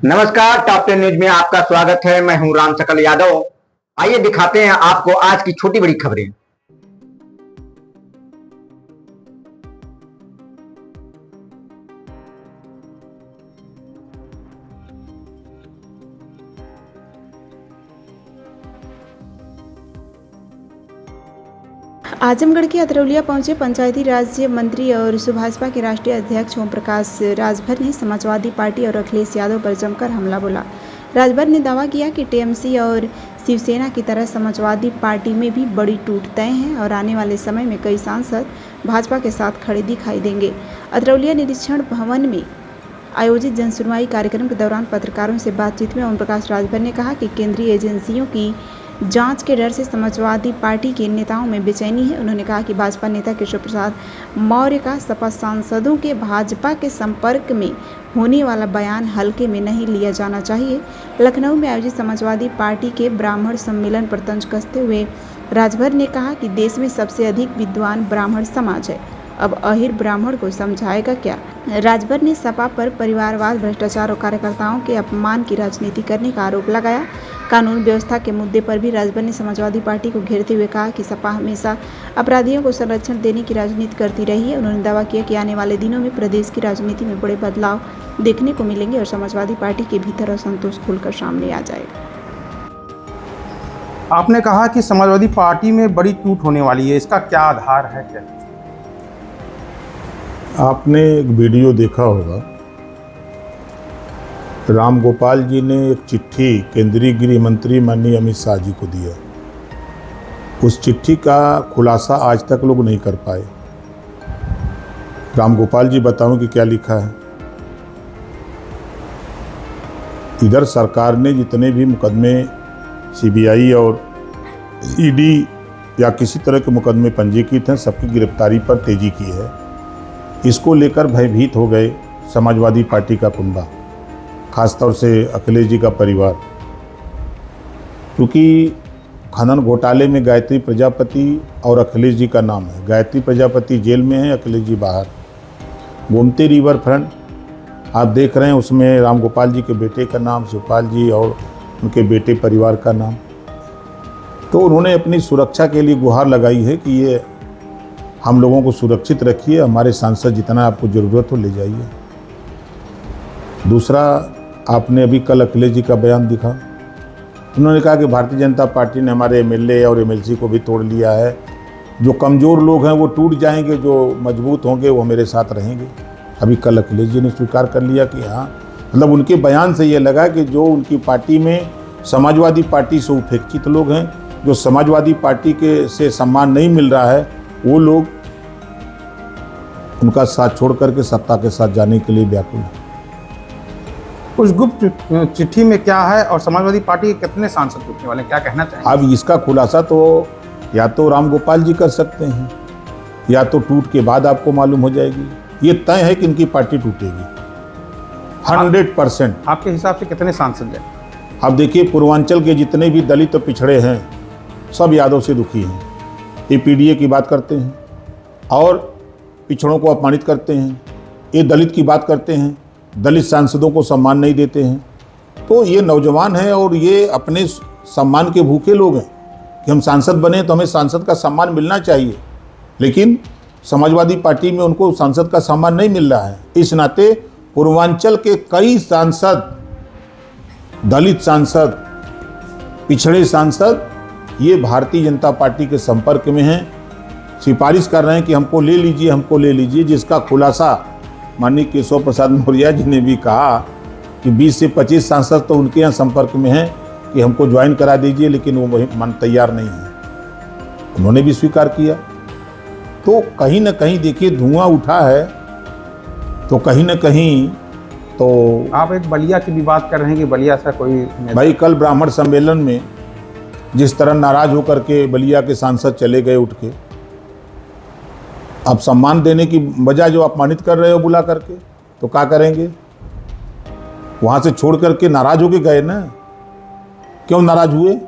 नमस्कार, top 10 news में आपका स्वागत है। मैं हूं राम सकल यादव। आइए दिखाते हैं आपको आज की छोटी बड़ी खबरें। आजमगढ़ के अतरौलिया पहुंचे पंचायती राज मंत्री और भाजपा के राष्ट्रीय अध्यक्ष ओम प्रकाश राजभर ने समाजवादी पार्टी और अखिलेश यादव पर जमकर हमला बोला। राजभर ने दावा किया कि टीएमसी और शिवसेना की तरह समाजवादी पार्टी में भी बड़ी टूट तय है और आने वाले समय में कई सांसद भाजपा के साथ खड़े दिखाई देंगे। अतरौलिया निरीक्षण भवन में आयोजित जनसुनवाई कार्यक्रम के दौरान पत्रकारों से बातचीत में ओम प्रकाश राजभर ने कहा कि केंद्रीय एजेंसियों की जांच के डर से समाजवादी पार्टी के नेताओं में बेचैनी है। उन्होंने कहा कि भाजपा नेता केशव प्रसाद मौर्य का सपा सांसदों के भाजपा के संपर्क में होने वाला बयान हल्के में नहीं लिया जाना चाहिए। लखनऊ में आयोजित समाजवादी पार्टी के ब्राह्मण सम्मेलन पर तंज कसते हुए राजभर ने कहा कि देश में सबसे अधिक विद्वान ब्राह्मण समाज है, अब अहिर ब्राह्मण को समझाएगा क्या। राजभर ने सपा पर परिवारवाद, भ्रष्टाचार और कार्यकर्ताओं के अपमान की राजनीति करने का आरोप लगाया। कानून व्यवस्था के मुद्दे पर भी राजभर ने समाजवादी पार्टी को घेरते हुए कहा कि सपा हमेशा अपराधियों को संरक्षण देने की राजनीति करती रही है। उन्होंने दावा किया कि आने वाले दिनों में प्रदेश की राजनीति में बड़े बदलाव देखने को मिलेंगे और समाजवादी पार्टी के भीतर असंतोष खुलकर सामने आ जाएगा। आपने कहा कि समाजवादी पार्टी में बड़ी टूट होने वाली है, इसका क्या आधार है? क्या आपने एक वीडियो देखा होगा, राम गोपाल जी ने एक चिट्ठी केंद्रीय गृह मंत्री माननीय अमित शाह जी को दिया। उस चिट्ठी का खुलासा आज तक लोग नहीं कर पाए। राम गोपाल जी बताऊं कि क्या लिखा है। इधर सरकार ने जितने भी मुकदमे सीबीआई और ईडी या किसी तरह के मुकदमे पंजीकृत हैं, सबकी गिरफ्तारी पर तेजी की है। इसको लेकर भयभीत हो गए समाजवादी पार्टी का कुनबा, खासतौर से अखिलेश जी का परिवार, क्योंकि खनन घोटाले में गायत्री प्रजापति और अखिलेश जी का नाम है। गायत्री प्रजापति जेल में है, अखिलेश जी बाहर। गोमती रिवर फ्रंट आप देख रहे हैं, उसमें राम गोपाल जी के बेटे का नाम, शिवपाल जी और उनके बेटे परिवार का नाम। तो उन्होंने अपनी सुरक्षा के लिए गुहार लगाई है कि ये हम लोगों को सुरक्षित रखिए, हमारे सांसद जितना आपको ज़रूरत हो ले जाइए। दूसरा, आपने अभी कल अखिलेश जी का बयान दिखा। उन्होंने कहा कि भारतीय जनता पार्टी ने हमारे एमएलए और एमएलसी को भी तोड़ लिया है। जो कमज़ोर लोग हैं वो टूट जाएंगे, जो मजबूत होंगे वो मेरे साथ रहेंगे। अभी कल अखिलेश जी ने स्वीकार कर लिया कि हाँ, मतलब उनके बयान से ये लगा कि जो उनकी पार्टी में समाजवादी पार्टी से उपेक्षित लोग हैं, जो समाजवादी पार्टी के से सम्मान नहीं मिल रहा है, वो लोग उनका साथ छोड़ करके सत्ता के साथ जाने के लिए व्याकुल है। उस गुप्त चिट्ठी में क्या है और समाजवादी पार्टी के कितने सांसद टूटने वाले, क्या कहना चाहिए? अब इसका खुलासा तो या तो राम गोपाल जी कर सकते हैं, या तो टूट के बाद आपको मालूम हो जाएगी। ये तय है कि इनकी पार्टी टूटेगी 100%। आपके हिसाब से कितने सांसद हैं? अब देखिए, पूर्वांचल के जितने भी दलित पिछड़े हैं सब यादव से दुखी हैं। ये पीडीए की बात करते हैं और पिछड़ों को अपमानित करते हैं। ये दलित की बात करते हैं, दलित सांसदों को सम्मान नहीं देते हैं। तो ये नौजवान हैं और ये अपने सम्मान के भूखे लोग हैं कि हम सांसद बने तो हमें सांसद का सम्मान मिलना चाहिए, लेकिन समाजवादी पार्टी में उनको सांसद का सम्मान नहीं मिल रहा है। इस नाते पूर्वांचल के कई सांसद, दलित सांसद, पिछड़े सांसद, ये भारतीय जनता पार्टी के संपर्क में हैं, सिफारिश कर रहे हैं कि हमको ले लीजिए, हमको ले लीजिए। जिसका खुलासा माननीय केशव प्रसाद मौर्य जी ने भी कहा कि 20 से 25 सांसद तो उनके यहाँ संपर्क में हैं कि हमको ज्वाइन करा दीजिए, लेकिन वो मन तैयार नहीं है। उन्होंने भी स्वीकार किया। तो कहीं ना कहीं देखिए धुआं उठा है, तो कहीं ना कहीं तो आप एक बलिया की भी बात कर रहे हैं कि बलिया से कोई भाई, कल ब्राह्मण सम्मेलन में जिस तरह नाराज होकर के बलिया के सांसद चले गए उठ के, आप सम्मान देने की बजाय जो अपमानित कर रहे हो बुला करके, तो क्या करेंगे? वहां से छोड़ करके नाराज होके गए ना। क्यों नाराज हुए?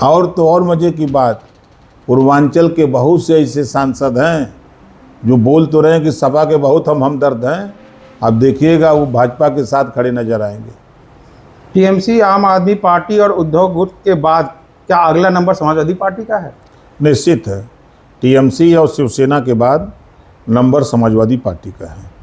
और तो और मजे की बात, पूर्वांचल के बहुत से ऐसे सांसद हैं जो बोल तो रहे हैं कि सपा के बहुत हम हमदर्द हैं, आप देखिएगा वो भाजपा के साथ खड़े नजर आएंगे। टीएमसी, आम आदमी पार्टी और उद्धव गुट के बाद क्या अगला नंबर समाजवादी पार्टी का है? निश्चित है, टीएमसी और शिवसेना के बाद नंबर समाजवादी पार्टी का है।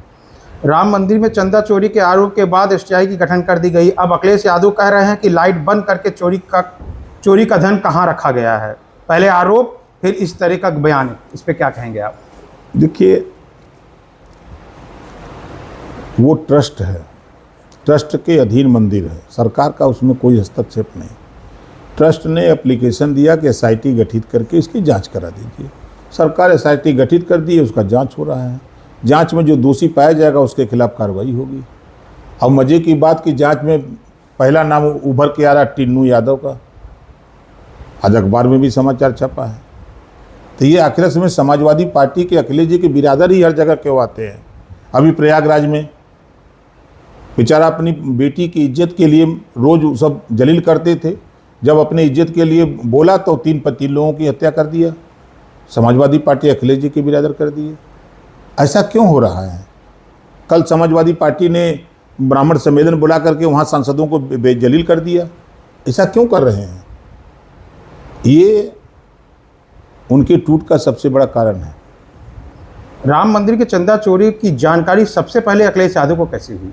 राम मंदिर में चंदा चोरी के आरोप के बाद एसटीआई की गठन कर दी गई। अब अखिलेश यादव कह रहे हैं कि लाइट बंद करके चोरी का धन कहां रखा गया है। पहले आरोप, फिर इस तरह का बयान, इस पे क्या कहेंगे आप? देखिए, वो ट्रस्ट है, ट्रस्ट के अधीन मंदिर है, सरकार का उसमें कोई हस्तक्षेप नहीं। ट्रस्ट ने एप्लीकेशन दिया कि एसआईटी गठित करके इसकी जांच करा दीजिए। सरकार एसआईटी गठित कर दी है, उसका जांच हो रहा है। जांच में जो दोषी पाया जाएगा उसके खिलाफ कार्रवाई होगी। अब मजे की बात कि जांच में पहला नाम उभर के आ रहा टिन्नू यादव का, आज अखबार में भी समाचार छपा है। तो ये आखिर में समाजवादी पार्टी के अखिलेश जी के बिरादर ही हर जगह क्यों आते हैं? अभी प्रयागराज में बेचारा अपनी बेटी की इज्जत के लिए रोज सब जलील करते थे, जब अपनी इज्जत के लिए बोला तो 3 लोगों की हत्या कर दिया। समाजवादी पार्टी अखिलेश जी के बिरादर कर दिए। ऐसा क्यों हो रहा है? कल समाजवादी पार्टी ने ब्राह्मण सम्मेलन बुला करके वहाँ सांसदों को बेजलील कर दिया। ऐसा क्यों कर रहे हैं? ये उनके टूट का सबसे बड़ा कारण है। राम मंदिर के चंदा चोरी की जानकारी सबसे पहले अखिलेश यादव को कैसे हुई?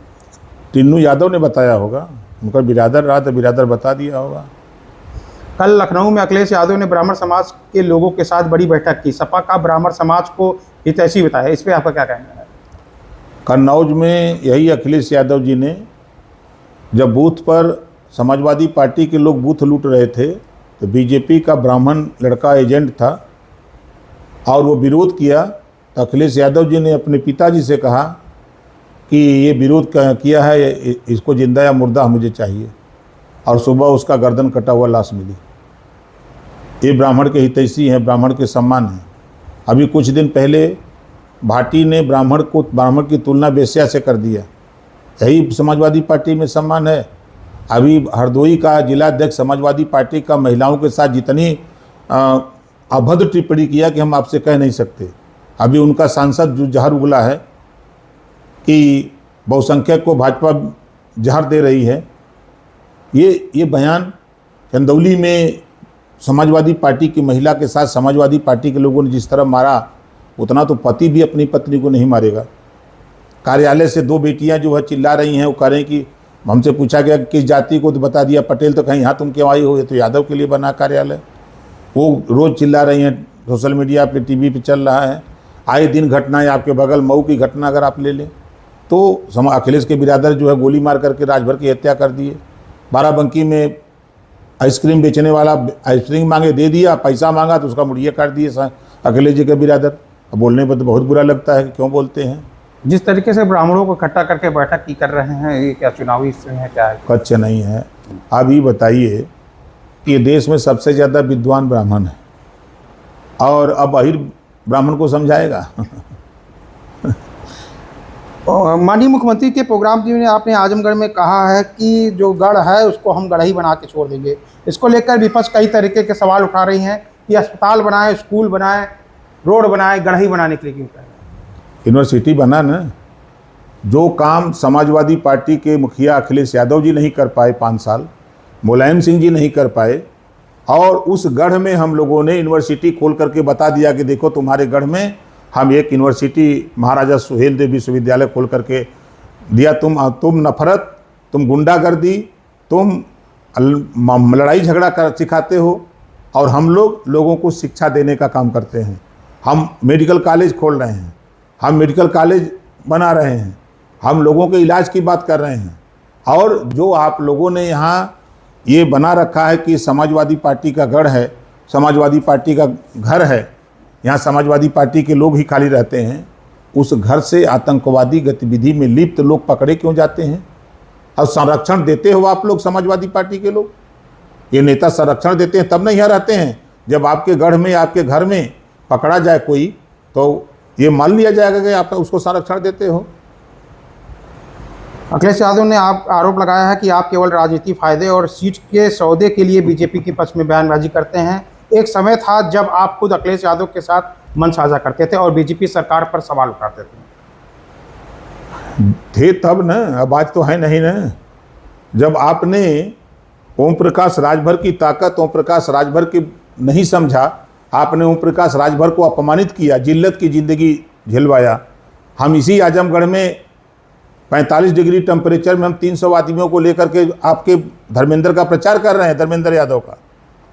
टिन्नू यादव ने बताया होगा, उनका बिरादर रहा तो बिरादर बता दिया होगा। कल लखनऊ में अखिलेश यादव ने ब्राह्मण समाज के लोगों के साथ बड़ी बैठक की। सपा का ब्राह्मण समाज को हितैषी बताया, इस पर आपका क्या कहना है? कन्नौज में यही अखिलेश यादव जी ने जब बूथ पर समाजवादी पार्टी के लोग बूथ लूट रहे थे तो बीजेपी का ब्राह्मण लड़का एजेंट था और वो विरोध किया, तो अखिलेश यादव जी ने अपने पिताजी से कहा कि ये विरोध किया है, इसको जिंदा या मुर्दा मुझे चाहिए, और सुबह उसका गर्दन कटा हुआ लाश मिली। ये ब्राह्मण के हितैषी हैं, ब्राह्मण के सम्मान हैं। अभी कुछ दिन पहले भाटी ने ब्राह्मण की तुलना वेश्या से कर दिया। यही समाजवादी पार्टी में सम्मान है। अभी हरदोई का जिलाध्यक्ष समाजवादी पार्टी का महिलाओं के साथ जितनी अभद्र टिप्पणी किया कि हम आपसे कह नहीं सकते। अभी उनका सांसद जो जहर उगला है कि बहुसंख्यक को भाजपा जहर दे रही है। ये बयान चंदौली में समाजवादी पार्टी की महिला के साथ समाजवादी पार्टी के लोगों ने जिस तरह मारा, उतना तो पति भी अपनी पत्नी को नहीं मारेगा। कार्यालय से 2 बेटियां जो है चिल्ला रही हैं, वो कह रहे हैं कि हमसे पूछा गया किस जाति को, तो बता दिया पटेल, तो कहीं यहाँ तुम क्यों आई हो? ये तो यादव के लिए बना कार्यालय। वो रोज़ चिल्ला रही हैं, सोशल मीडिया पे, टीवी पे चल रहा है। आए दिन घटनाएं, आपके बगल मऊ की घटना अगर आप ले लें तो अखिलेश के बिरादर जो है गोली मार करके राजभर की हत्या कर दिए। बाराबंकी में आइसक्रीम बेचने वाला आइसक्रीम मांगे दे दिया, पैसा मांगा तो उसका मुड़िया काट दिए अखिलेश जी के बिरादर। अब बोलने पर तो बहुत बुरा लगता है कि क्यों बोलते हैं। जिस तरीके से ब्राह्मणों को इकट्ठा करके बैठक की कर रहे हैं, ये क्या चुनावी इसमें है, क्या है? कच्छ नहीं है। आप ये बताइए कि देश में सबसे ज़्यादा विद्वान ब्राह्मण है और अब अहिर ब्राह्मण को समझाएगा? माननीय मुख्यमंत्री के प्रोग्राम जी ने आपने आजमगढ़ में कहा है कि जो गढ़ है उसको हम गढ़ ही बना के छोड़ देंगे। इसको लेकर विपक्ष कई तरीके के सवाल उठा रही हैं कि अस्पताल बनाए, स्कूल बनाए, रोड बनाए, गढ़ ही बनाने के लिए क्यों कह रहे हैं? यूनिवर्सिटी बना ना। जो काम समाजवादी पार्टी के मुखिया अखिलेश यादव जी नहीं कर पाए 5 साल, मुलायम सिंह जी नहीं कर पाए, और उस गढ़ में हम लोगों ने यूनिवर्सिटी खोल करके बता दिया कि देखो तुम्हारे गढ़ में हम एक यूनिवर्सिटी महाराजा सुहेलदेव विश्वविद्यालय खोल करके दिया। तुम नफरत, तुम गुंडागर्दी, तुम लड़ाई झगड़ा कर सिखाते हो, और हम लोग लोगों को शिक्षा देने का काम करते हैं। हम मेडिकल कॉलेज खोल रहे हैं, हम मेडिकल कॉलेज बना रहे हैं, हम लोगों के इलाज की बात कर रहे हैं। और जो आप लोगों ने यहाँ ये बना रखा है कि समाजवादी पार्टी का गढ़ है, समाजवादी पार्टी का घर है, यहाँ समाजवादी पार्टी के लोग ही खाली रहते हैं, उस घर से आतंकवादी गतिविधि में लिप्त लोग पकड़े क्यों जाते हैं? और संरक्षण देते हो आप लोग, समाजवादी पार्टी के लोग, ये नेता संरक्षण देते हैं तब नहीं यहाँ रहते हैं। जब आपके गढ़ में, आपके घर में पकड़ा जाए कोई, तो ये मान लिया जाएगा कि आप उसको संरक्षण देते हो। अखिलेश यादव ने आरोप लगाया है कि आप केवल राजनीतिक फायदे और सीट के सौदे के लिए बीजेपी के पक्ष में बयानबाजी करते हैं। एक समय था जब आप खुद अखिलेश यादव के साथ मन साझा करते थे और बीजेपी सरकार पर सवाल उठाते थे। थे तब न, अब आज तो है नहीं न। जब आपने ओम प्रकाश राजभर की ताकत, ओम प्रकाश राजभर की नहीं समझा, आपने ओम प्रकाश राजभर को अपमानित किया, जिल्लत की ज़िंदगी झिलवाया। हम इसी आजमगढ़ में 45 डिग्री टेम्परेचर में हम 300 आदमियों को लेकर के आपके धर्मेंद्र का प्रचार कर रहे हैं, धर्मेंद्र यादव का,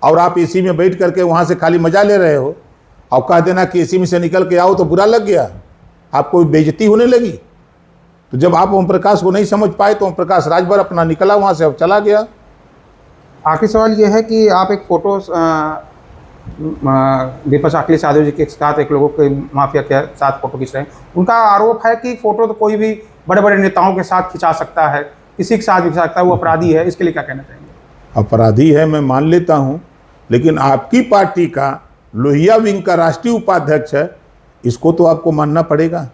और आप एसी में बैठ करके वहाँ से खाली मजा ले रहे हो। और कह देना कि एसी में से निकल के आओ तो बुरा लग गया, आपको बेइज्जती होने लगी। तो जब आप ओम प्रकाश को नहीं समझ पाए तो ओम प्रकाश राजभर अपना निकला वहाँ से, अब चला गया। आखिरी सवाल ये है कि आप एक फ़ोटो विपक्ष अखिलेश यादव जी के साथ एक लोगों के माफिया के साथ फ़ोटो खींच रहे हैं। उनका आरोप है कि फ़ोटो तो कोई भी बड़े बड़े नेताओं के साथ खिंचा सकता है, किसी के साथ भी खिंचा सकता है, वो अपराधी है। इसके लिए क्या कहना चाहेंगे? अपराधी है, मैं मान लेता हूँ, लेकिन आपकी पार्टी का लोहिया विंग का राष्ट्रीय उपाध्यक्ष है, इसको तो आपको मानना पड़ेगा।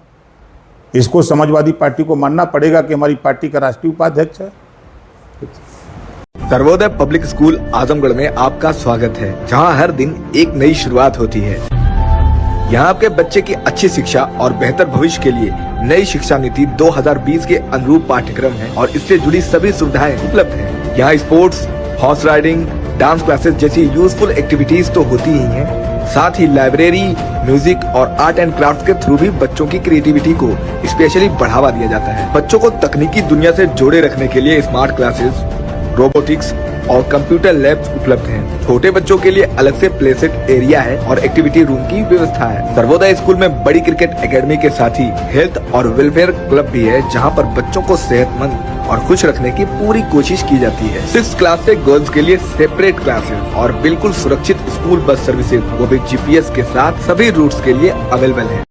इसको समाजवादी पार्टी को मानना पड़ेगा कि हमारी पार्टी का राष्ट्रीय उपाध्यक्ष है। सर्वोदय पब्लिक स्कूल आजमगढ़ में आपका स्वागत है, जहां हर दिन एक नई शुरुआत होती है। यहां आपके बच्चे की अच्छी शिक्षा और बेहतर भविष्य के लिए नई शिक्षा नीति 2020 के अनुरूप पाठ्यक्रम है और इससे जुड़ी सभी सुविधाएं उपलब्ध हैं। यहाँ sports, horse riding, dance classes जैसी यूजफुल एक्टिविटीज तो होती ही हैं, साथ ही लाइब्रेरी, म्यूजिक और आर्ट एंड क्राफ्ट के थ्रू भी बच्चों की क्रिएटिविटी को स्पेशली बढ़ावा दिया जाता है। बच्चों को तकनीकी दुनिया से जोड़े रखने के लिए स्मार्ट क्लासेस, रोबोटिक्स और कंप्यूटर लैब्स उपलब्ध हैं। छोटे बच्चों के लिए अलग से प्ले सेट एरिया है और एक्टिविटी रूम की व्यवस्था है। सर्वोदय स्कूल में बड़ी क्रिकेट एकेडमी के साथ ही हेल्थ और वेलफेयर क्लब भी है, जहां पर बच्चों को सेहतमंद और खुश रखने की पूरी कोशिश की जाती है। 6th क्लास से गर्ल्स के लिए सेपरेट क्लासेस और बिल्कुल सुरक्षित स्कूल बस सर्विसेज, वो भी GPS के साथ सभी रूट्स के लिए अवेलेबल है।